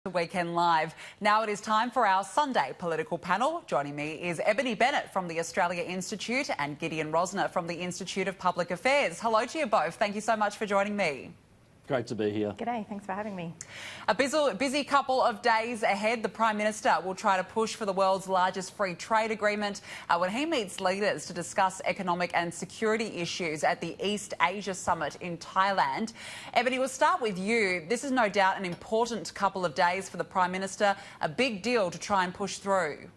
Weekend Live. Now it is time for our Sunday political panel. Joining me is Ebony Bennett from the Australia Institute and Gideon Rosner from the Institute of Public Affairs. Hello to you both. Thank you so much for joining me. Great to be here. G'day, thanks for having me. A busy couple of days ahead. The Prime Minister will try to push for the world's largest free trade agreement when he meets leaders to discuss economic and security issues at the East Asia Summit in Thailand. Ebony, we'll start with you. This is no doubt an important couple of days for the Prime Minister, a big deal to try and push through.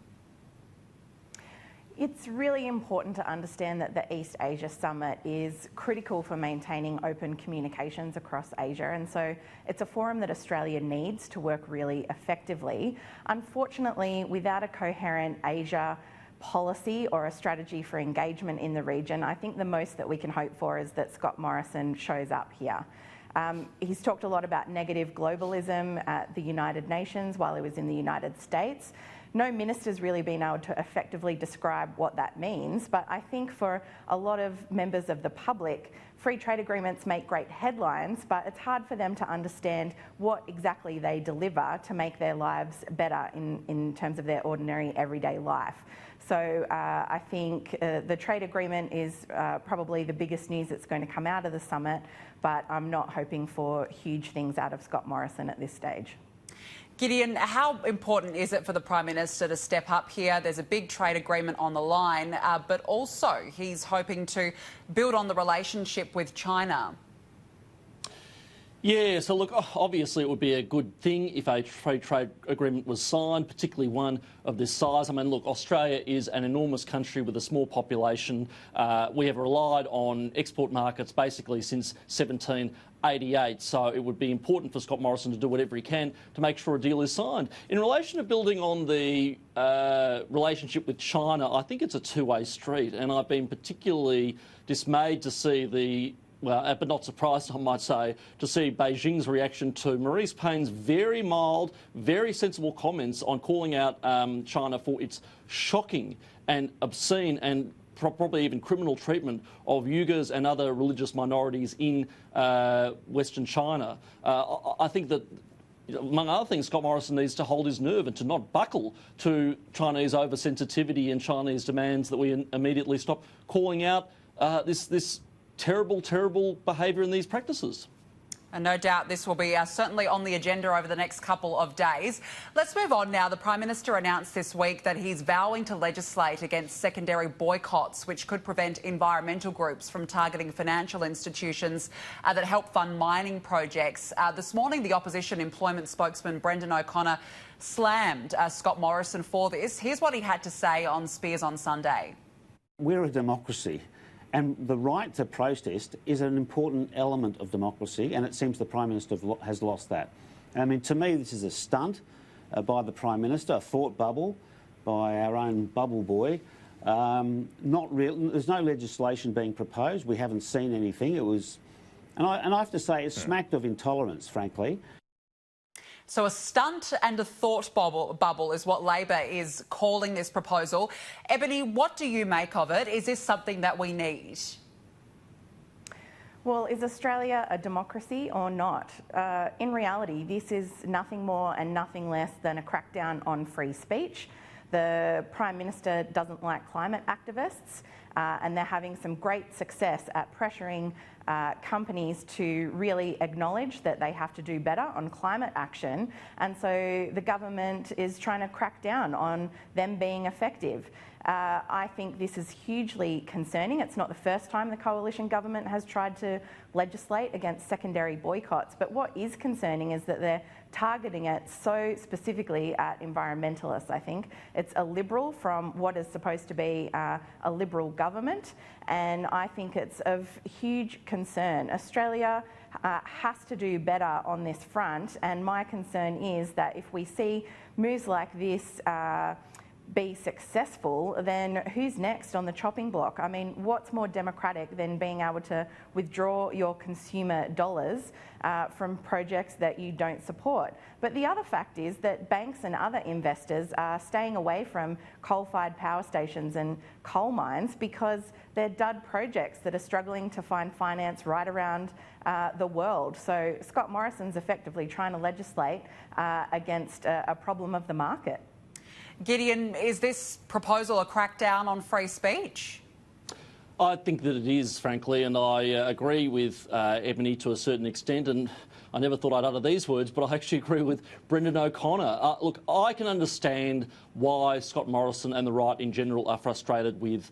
It's really important to understand that the East Asia Summit is critical for maintaining open communications across Asia, and so it's a forum that Australia needs to work really effectively. Unfortunately, without a coherent Asia policy or a strategy for engagement in the region, I think the most that we can hope for is that Scott Morrison shows up here. He's talked a lot about negative globalism at the United Nations while he was in the United States. No minister's really been able to effectively describe what that means, but I think for a lot of members of the public, free trade agreements make great headlines, but it's hard for them to understand what exactly they deliver to make their lives better in terms of their ordinary everyday life. So I think the trade agreement is probably the biggest news that's going to come out of the summit, but I'm not hoping for huge things out of Scott Morrison at this stage. Gideon, how important is it for the Prime Minister to step up here? There's a big trade agreement on the line, but also he's hoping to build on the relationship with China. Yeah, so look, obviously it would be a good thing if a free trade agreement was signed, particularly one of this size. I mean, look, Australia is an enormous country with a small population. We have relied on export markets basically since 1788, so it would be important for Scott Morrison to do whatever he can to make sure a deal is signed. In relation to building on the relationship with China, I think it's a two-way street, and I've been particularly dismayed to see but not surprised, I might say, to see Beijing's reaction to Marise Payne's very mild, very sensible comments on calling out China for its shocking and obscene and probably even criminal treatment of Uyghurs and other religious minorities in Western China. I think that, among other things, Scott Morrison needs to hold his nerve and to not buckle to Chinese oversensitivity and Chinese demands that we immediately stop calling out this terrible behaviour in these practices. And no doubt this will be certainly on the agenda over the next couple of days. Let's move on now. The Prime Minister announced this week that he's vowing to legislate against secondary boycotts, which could prevent environmental groups from targeting financial institutions that help fund mining projects. This morning, the opposition employment spokesman Brendan O'Connor slammed Scott Morrison for this. Here's what he had to say on Spears on Sunday. We're a democracy. And the right to protest is an important element of democracy, and it seems the Prime Minister has lost that. I mean, to me, this is a stunt by the Prime Minister, a thought bubble by our own bubble boy. Not real. There's no legislation being proposed. We haven't seen anything. It was, and I have to say, it smacked of intolerance, frankly. So a stunt and a thought bubble is what Labor is calling this proposal. Ebony, what do you make of it? Is this something that we need? Well, is Australia a democracy or not? In reality, this is nothing more and nothing less than a crackdown on free speech. The Prime Minister doesn't like climate activists, and they're having some great success at pressuring companies to really acknowledge that they have to do better on climate action, and so the government is trying to crack down on them being effective. I think this is hugely concerning. It's not the first time the coalition government has tried to legislate against secondary boycotts, but what is concerning is that they're targeting it so specifically at environmentalists, I think. It's a Liberal from what is supposed to be a Liberal government, and I think it's of huge concern. Australia has to do better on this front, and my concern is that if we see moves like this be successful, then who's next on the chopping block? I mean, what's more democratic than being able to withdraw your consumer dollars from projects that you don't support? But the other fact is that banks and other investors are staying away from coal-fired power stations and coal mines because they're dud projects that are struggling to find finance right around the world. So Scott Morrison's effectively trying to legislate against a problem of the market. Gideon, is this proposal a crackdown on free speech? I think that it is, frankly, and I agree with Ebony to a certain extent, and I never thought I'd utter these words, but I actually agree with Brendan O'Connor. Look, I can understand why Scott Morrison and the right in general are frustrated with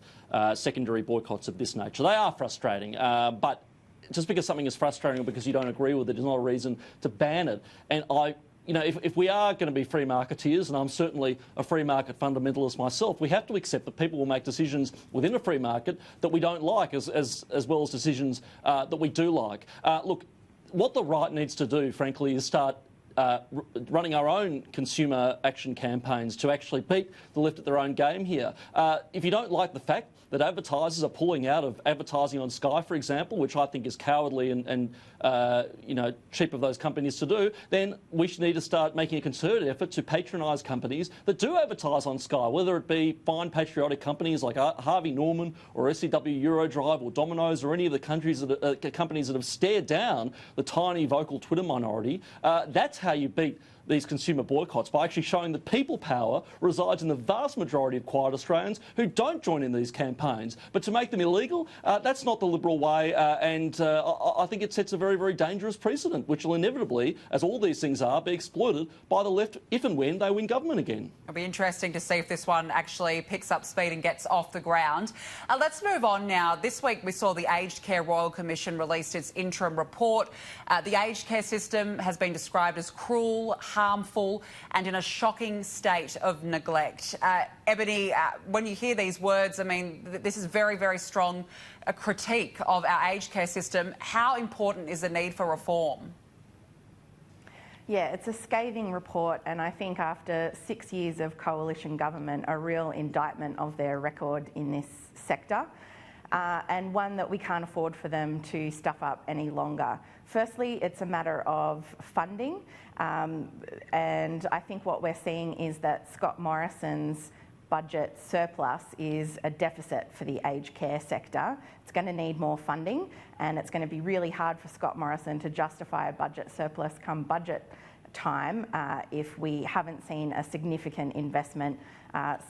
secondary boycotts of this nature. They are frustrating, but just because something is frustrating or because you don't agree with it is not a reason to ban it. And if we are going to be free marketeers, and I'm certainly a free market fundamentalist myself, we have to accept that people will make decisions within a free market that we don't like, as well as decisions that we do like. Look, what the right needs to do, frankly, is start running our own consumer action campaigns to actually beat the left at their own game here. If you don't like the fact that advertisers are pulling out of advertising on Sky, for example, which I think is cowardly and cheap of those companies to do, then we should need to start making a concerted effort to patronise companies that do advertise on Sky, whether it be fine patriotic companies like Harvey Norman or SEW Eurodrive or Domino's or any of the companies that have stared down the tiny vocal Twitter minority. That's how you beat these consumer boycotts, by actually showing that people power resides in the vast majority of quiet Australians who don't join in these campaigns. But to make them illegal, that's not the Liberal way, and I think it sets a very, very dangerous precedent, which will inevitably, as all these things are, be exploited by the left if and when they win government again. It'll be interesting to see if this one actually picks up speed and gets off the ground. Let's move on now. This week we saw the Aged Care Royal Commission released its interim report. The aged care system has been described as cruel, harmful and in a shocking state of neglect. Ebony, when you hear these words, I mean, this is very, very strong critique of our aged care system. How important is the need for reform? Yeah, it's a scathing report, and I think after 6 years of coalition government, a real indictment of their record in this sector, and one that we can't afford for them to stuff up any longer. Firstly, it's a matter of funding, and I think what we're seeing is that Scott Morrison's budget surplus is a deficit for the aged care sector. It's going to need more funding, and it's going to be really hard for Scott Morrison to justify a budget surplus come budget time if we haven't seen a significant investment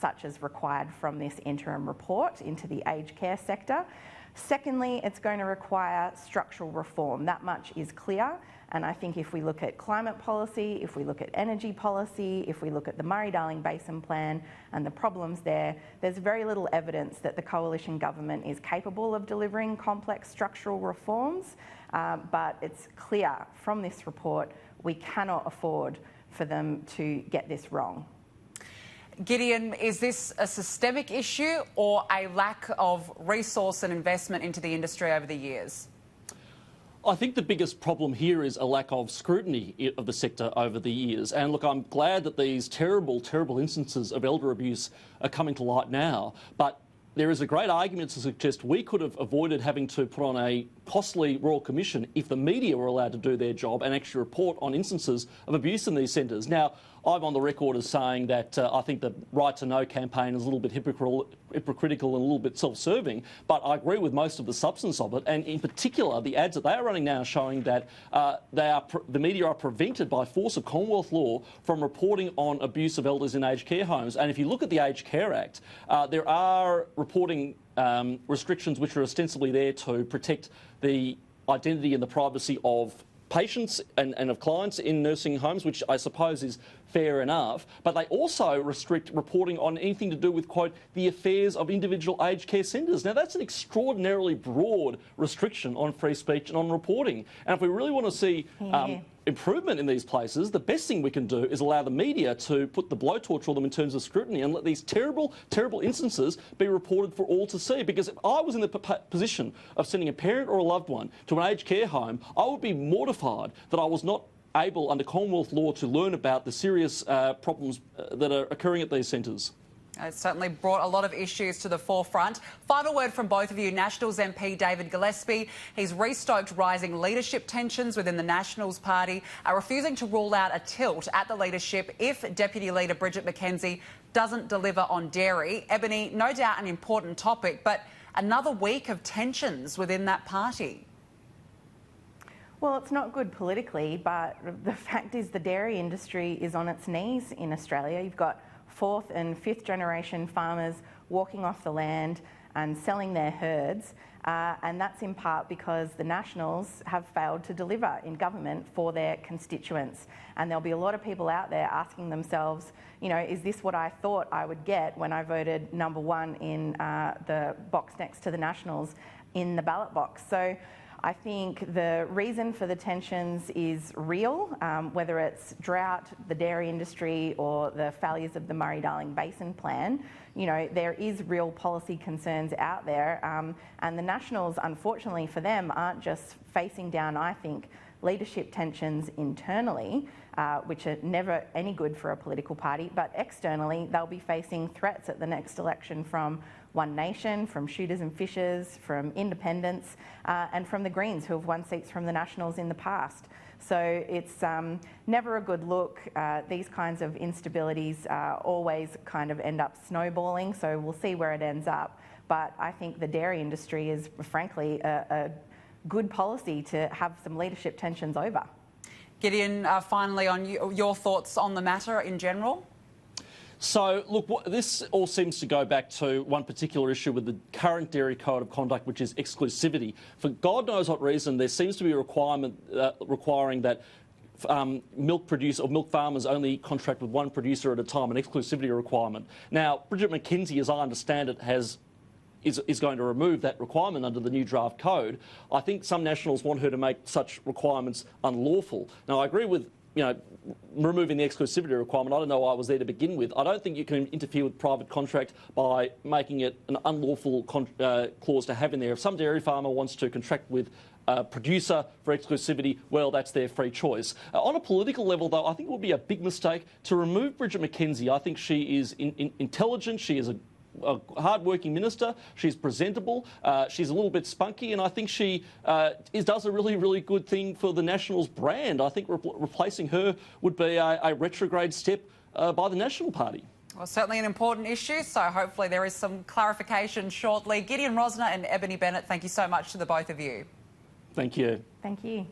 such as required from this interim report into the aged care sector. Secondly, it's going to require structural reform. That much is clear. And I think if we look at climate policy, if we look at energy policy, if we look at the Murray-Darling Basin Plan and the problems there, there's very little evidence that the coalition government is capable of delivering complex structural reforms. But it's clear from this report we cannot afford for them to get this wrong. Gideon, is this a systemic issue or a lack of resource and investment into the industry over the years? I think the biggest problem here is a lack of scrutiny of the sector over the years. And look, I'm glad that these terrible, terrible instances of elder abuse are coming to light now. But there is a great argument to suggest we could have avoided having to put on a costly Royal Commission if the media were allowed to do their job and actually report on instances of abuse in these centres. Now, I'm on the record as saying that I think the Right to Know campaign is a little bit hypocritical and a little bit self-serving, but I agree with most of the substance of it, and in particular the ads that they are running now showing that the media are prevented by force of Commonwealth law from reporting on abuse of elders in aged care homes. And if you look at the Aged Care Act, there are reporting restrictions which are ostensibly there to protect the identity and the privacy of patients and of clients in nursing homes, which I suppose is fair enough, but they also restrict reporting on anything to do with, quote, the affairs of individual aged care centres. Now, that's an extraordinarily broad restriction on free speech and on reporting. And if we really want to see improvement in these places, the best thing we can do is allow the media to put the blowtorch on them in terms of scrutiny and let these terrible, terrible instances be reported for all to see. Because if I was in the position of sending a parent or a loved one to an aged care home, I would be mortified that I was not able, under Commonwealth law, to learn about the serious problems that are occurring at these centres. It certainly brought a lot of issues to the forefront. Final word from both of you. Nationals MP David Gillespie, he's restoked rising leadership tensions within the Nationals Party, refusing to rule out a tilt at the leadership if Deputy Leader Bridget McKenzie doesn't deliver on dairy. Ebony, no doubt an important topic, but another week of tensions within that party. Well, it's not good politically, but the fact is the dairy industry is on its knees in Australia. You've got fourth and fifth generation farmers walking off the land and selling their herds, and that's in part because the Nationals have failed to deliver in government for their constituents. And there'll be a lot of people out there asking themselves, you know, is this what I thought I would get when I voted number one in the box next to the Nationals in the ballot box? So I think the reason for the tensions is real, whether it's drought, the dairy industry, or the failures of the Murray-Darling Basin Plan. You know, there is real policy concerns out there, and the Nationals, unfortunately for them, aren't just facing down, I think, leadership tensions internally, which are never any good for a political party, but externally they'll be facing threats at the next election from One Nation, from shooters and fishers, from independents, and from the Greens, who have won seats from the Nationals in the past. So it's never a good look. These kinds of instabilities always kind of end up snowballing, so we'll see where it ends up. But I think the dairy industry is, frankly, a good policy to have some leadership tensions over. Gideon, finally, on your thoughts on the matter in general? So, look, this all seems to go back to one particular issue with the current Dairy Code of Conduct, which is exclusivity. For God knows what reason, there seems to be a requirement requiring that milk farmers only contract with one producer at a time, an exclusivity requirement. Now, Bridget McKenzie, as I understand it, is going to remove that requirement under the new draft code. I think some Nationals want her to make such requirements unlawful. Now, I agree with, you know, removing the exclusivity requirement. I don't know why it was there to begin with. I don't think you can interfere with private contract by making it an unlawful clause to have in there. If some dairy farmer wants to contract with a producer for exclusivity, well, that's their free choice. On a political level, though, I think it would be a big mistake to remove Bridget McKenzie. I think she is intelligent. She is a hard-working minister. She's presentable. She's a little bit spunky, and I think she does a really, really good thing for the Nationals brand. I think replacing her would be a retrograde step by the National Party. Well, certainly an important issue, so hopefully there is some clarification shortly. Gideon Rosner and Ebony Bennett, thank you so much to the both of you. Thank you. Thank you.